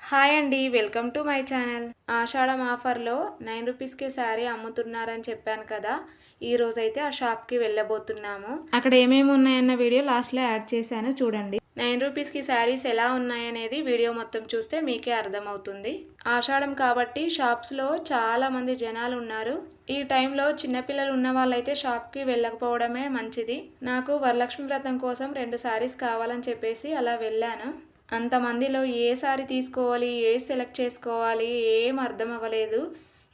Hi అండి, welcome to my channel. ఆషాఢం ఆఫర్లో 9 రూపీస్కి శారీ అమ్ముతున్నారని చెప్పాను కదా. ఈ రోజైతే ఆ షాప్కి వెళ్ళబోతున్నాము. అక్కడ ఏమేమి ఉన్నాయన్న వీడియో లాస్ట్లో యాడ్ చేశాను, చూడండి. 9 రూపీస్కి శారీస్ ఎలా ఉన్నాయనేది వీడియో మొత్తం చూస్తే మీకే అర్థమవుతుంది. ఆషాఢం కాబట్టి షాప్స్లో చాలా మంది జనాలు ఉన్నారు. ఈ టైంలో చిన్నపిల్లలు ఉన్న వాళ్ళైతే షాప్కి వెళ్ళకపోవడమే మంచిది. నాకు వరలక్ష్మి వ్రతం కోసం 2 శారీస్ కావాలని చెప్పేసి అలా వెళ్ళాను. అంతమందిలో ఏ శారీ తీసుకోవాలి, ఏ సెలెక్ట్ చేసుకోవాలి ఏం అర్థం అవ్వలేదు.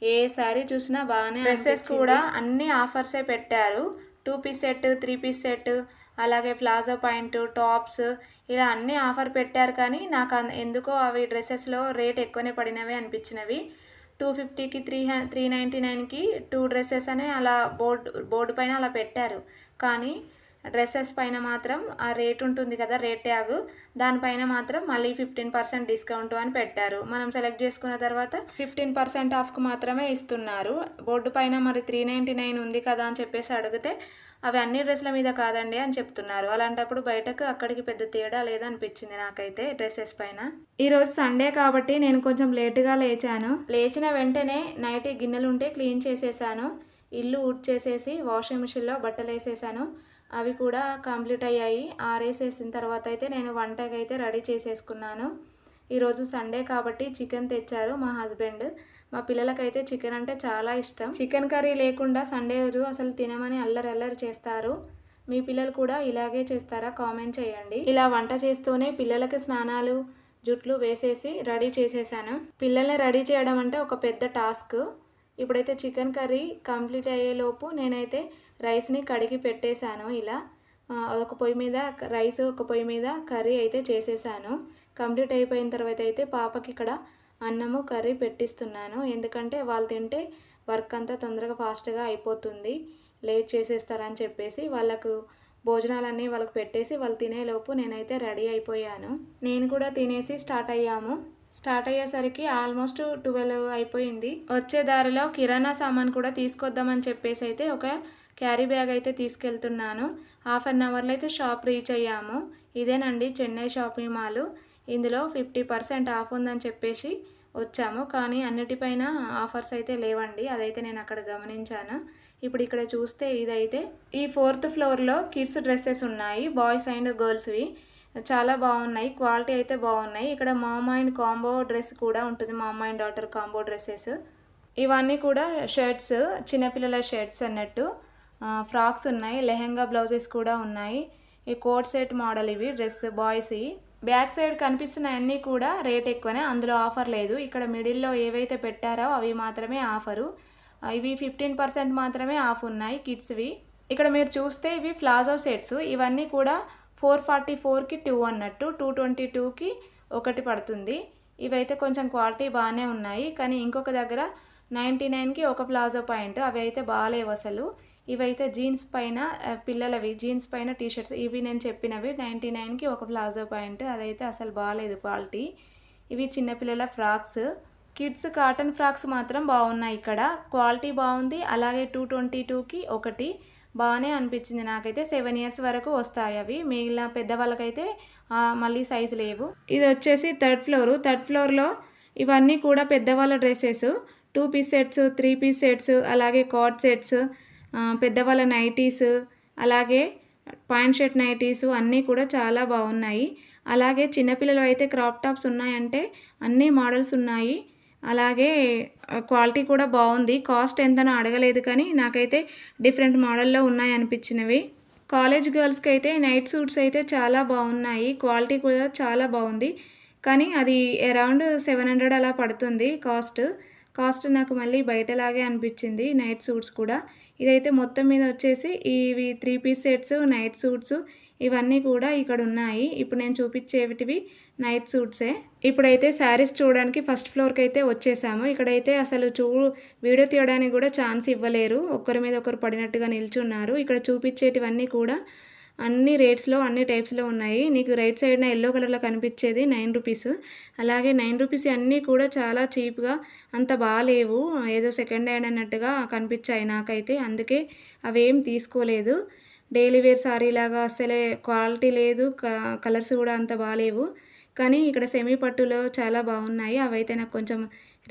ఏ శారీ చూసినా బాగానే. డ్రెస్సెస్ కూడా అన్ని ఆఫర్సే పెట్టారు. 2 పీస్ సెట్, 3 పీస్ సెట్, అలాగే ప్లాజో పాయింట్, టాప్స్, ఇలా అన్నీ ఆఫర్ పెట్టారు. కానీ నాకు ఎందుకో అవి డ్రెస్సెస్లో రేట్ ఎక్కువనే పడినవి అనిపించినవి. 250కి 399కి 2 డ్రెస్సెస్ అని అలా బోర్డు పైన అలా పెట్టారు. కానీ డ్రెస్సెస్ పైన మాత్రం ఆ రేట్ ఉంటుంది కదా, రేట్ ట్యాగ్, దానిపైన మాత్రం మళ్ళీ 15% డిస్కౌంట్ అని పెట్టారు. మనం సెలెక్ట్ చేసుకున్న తర్వాత 15% ఆఫ్కి మాత్రమే ఇస్తున్నారు. బోర్డు పైన మరి 399 ఉంది కదా అని చెప్పేసి అడిగితే అవి అన్ని డ్రెస్ల మీద కాదండి అని చెప్తున్నారు. అలాంటప్పుడు బయటకు అక్కడికి పెద్ద తేడా లేదనిపించింది నాకైతే డ్రెస్సెస్ పైన. ఈరోజు సండే కాబట్టి నేను కొంచెం లేటుగా లేచాను. లేచిన వెంటనే నైట్ గిన్నెలు ఉంటే క్లీన్ చేసేసాను. ఇల్లు ఊడ్చేసేసి వాషింగ్ మిషన్లో బట్టలు వేసేసాను. అవి కూడా కంప్లీట్ అయ్యాయి. ఆరేసేసిన తర్వాత అయితే నేను వంటకి అయితే రెడీ చేసేసుకున్నాను. ఈరోజు సండే కాబట్టి చికెన్ తెచ్చారు మా హస్బెండ్. మా పిల్లలకైతే చికెన్ అంటే చాలా ఇష్టం. చికెన్ కర్రీ లేకుండా సండే రోజు అసలు తినమని అల్లరి చేస్తారు. మీ పిల్లలు కూడా ఇలాగే చేస్తారా? కామెంట్ చేయండి. ఇలా వంట చేస్తూనే పిల్లలకి స్నానాలు, జుట్లు వేసేసి రెడీ చేసేసాను. పిల్లల్ని రెడీ చేయడం అంటే ఒక పెద్ద టాస్క్. ఇప్పుడైతే చికెన్ కర్రీ కంప్లీట్ అయ్యేలోపు నేనైతే రైస్ని కడిగి పెట్టేశాను. ఇలా ఒక పొయ్యి మీద రైస్, ఒక పొయ్యి మీద కర్రీ అయితే చేసేసాను. కంప్లీట్ అయిపోయిన తర్వాత అయితే పాపకి ఇక్కడ అన్నము కర్రీ పెట్టిస్తున్నాను. ఎందుకంటే వాళ్ళు తింటే వర్క్ అంతా తొందరగా ఫాస్ట్గా అయిపోతుంది, లేట్ చేసేస్తారని చెప్పేసి వాళ్ళకు భోజనాలన్నీ వాళ్ళకి పెట్టేసి వాళ్ళు తినేలోపు నేనైతే రెడీ అయిపోయాను. నేను కూడా తినేసి స్టార్ట్ అయ్యేసరికి ఆల్మోస్ట్ 12 అయిపోయింది. వచ్చే దారిలో కిరాణా సామాన్ కూడా తీసుకొద్దామని చెప్పేసి అయితే ఒక క్యారీ బ్యాగ్ అయితే తీసుకెళ్తున్నాను. 1/2 అవర్లో అయితే షాప్ రీచ్ అయ్యాము. ఇదేనండి చెన్నై షాపింగ్ మాల్. ఇందులో 50% ఆఫ్ ఉందని చెప్పేసి వచ్చాము. కానీ అన్నిటిపైన ఆఫర్స్ అయితే లేవండి, అదైతే నేను అక్కడ గమనించాను. ఇప్పుడు ఇక్కడ చూస్తే ఇదైతే ఈ 4th ఫ్లోర్లో కిడ్స్ డ్రెస్సెస్ ఉన్నాయి, బాయ్స్ అండ్ గర్ల్స్వి. చాలా బాగున్నాయి, క్వాలిటీ అయితే బాగున్నాయి. ఇక్కడ మామ్ అండ్ కాంబో డ్రెస్ కూడా ఉంటుంది, mom and daughter combo dresses. ఇవన్నీ కూడా షర్ట్స్, చిన్నపిల్లల షర్ట్స్ అన్నట్టు. ఫ్రాక్స్ ఉన్నాయి, లెహెంగా బ్లౌజెస్ కూడా ఉన్నాయి. ఈ కోట్ సెట్ మోడల్ ఇవి డ్రెస్ బాయ్స్. బ్యాక్ సైడ్ కనిపిస్తున్న అన్నీ కూడా రేట్ ఎక్కువనే, అందులో ఆఫర్ లేదు. ఇక్కడ మిడిల్లో ఏవైతే పెట్టారో అవి మాత్రమే ఆఫరు. ఇవి 15% మాత్రమే ఆఫ్ ఉన్నాయి కిడ్స్వి. ఇక్కడ మీరు చూస్తే ఇవి ప్లాజో సెట్స్. ఇవన్నీ కూడా 444కి 2 అన్నట్టు, 222కి 1 పడుతుంది. ఇవైతే కొంచెం క్వాలిటీ బాగానే ఉన్నాయి. కానీ ఇంకొక దగ్గర 99కి ఒక ప్లాజో పాయింట్, అవి అయితే బాగాలేవు అసలు. ఇవైతే జీన్స్ పైన పిల్లలవి, జీన్స్ పైన టీషర్ట్స్. ఇవి నేను చెప్పినవి 99కి ఒక ప్లాజో పాయింట్, అదైతే అసలు బాగాలేదు క్వాలిటీ. ఇవి చిన్నపిల్లల ఫ్రాక్స్, కిడ్స్ కాటన్ ఫ్రాక్స్ మాత్రం బాగున్నాయి. ఇక్కడ క్వాలిటీ బాగుంది. అలాగే 222కి 1 బాగానే అనిపించింది నాకైతే. 7 ఇయర్స్ వరకు వస్తాయి అవి. మిగిలిన పెద్దవాళ్ళకైతే మళ్ళీ సైజు లేవు. ఇది వచ్చేసి 3rd ఫ్లోర్. 3rd ఫ్లోర్లో ఇవన్నీ కూడా పెద్దవాళ్ళ dresses, 2 piece sets, 3 piece sets, అలాగే కార్డ్ సెట్స్, పెద్దవాళ్ళ నైటీస్, అలాగే పాయింట్ షర్ట్ నైటీస్ అన్నీ కూడా చాలా బాగున్నాయి. అలాగే చిన్నపిల్లలు అయితే క్రాప్ టాప్స్ ఉన్నాయంటే అన్ని మోడల్స్ ఉన్నాయి. అలాగే క్వాలిటీ కూడా బాగుంది. కాస్ట్ ఎంతనో అడగలేదు, కానీ నాకైతే డిఫరెంట్ మోడల్లో ఉన్నాయి అనిపించినవి. కాలేజ్ గర్ల్స్కి అయితే నైట్ సూట్స్ అయితే చాలా బాగున్నాయి, క్వాలిటీ కూడా చాలా బాగుంది. కానీ అది అరౌండ్ 700 అలా పడుతుంది కాస్ట్ నాకు మళ్ళీ బయటలాగే అనిపించింది నైట్ సూట్స్ కూడా. ఇదైతే మొత్తం మీద వచ్చేసి ఇవి 3 పీస్ సెట్స్, నైట్ సూట్స్ ఇవన్నీ కూడా ఇక్కడ ఉన్నాయి. ఇప్పుడు నేను చూపించేటివి నైట్ సూట్సే. ఇప్పుడైతే శారీస్ చూడడానికి 1st ఫ్లోర్కి అయితే వచ్చేసాము. ఇక్కడైతే అసలు వీడియో తీయడానికి కూడా ఛాన్స్ ఇవ్వలేరు, ఒకరి మీద ఒకరు పడినట్టుగా నిల్చున్నారు. ఇక్కడ చూపించేటివన్నీ కూడా అన్ని రేట్స్లో, అన్ని టైప్స్లో ఉన్నాయి. నీకు రైట్ సైడ్న ఎల్లో కలర్లో కనిపించేది 9 రూపీస్. అలాగే 9 రూపీస్ అన్నీ కూడా చాలా చీప్గా, అంత బాగాలేవు, ఏదో సెకండ్ హ్యాండ్ అన్నట్టుగా కనిపించాయి నాకైతే. అందుకే అవేం తీసుకోలేదు. డైలీ వేర్ సారీ లాగా అసలే క్వాలిటీ లేదు, కలర్స్ కూడా అంత బాగాలేవు. కానీ ఇక్కడ సెమీ పట్టులో చాలా బాగున్నాయి. అవైతే నాకు కొంచెం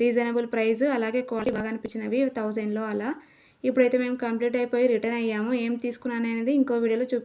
రీజనబుల్ ప్రైస్, అలాగే క్వాలిటీ బాగా అనిపించినవి 1000లో అలా. ఇప్పుడైతే మేము కంప్లీట్ అయిపోయి రిటర్న్ అయ్యాము. ఏం తీసుకున్నాను అనేది ఇంకో వీడియోలో చూపిస్తాను.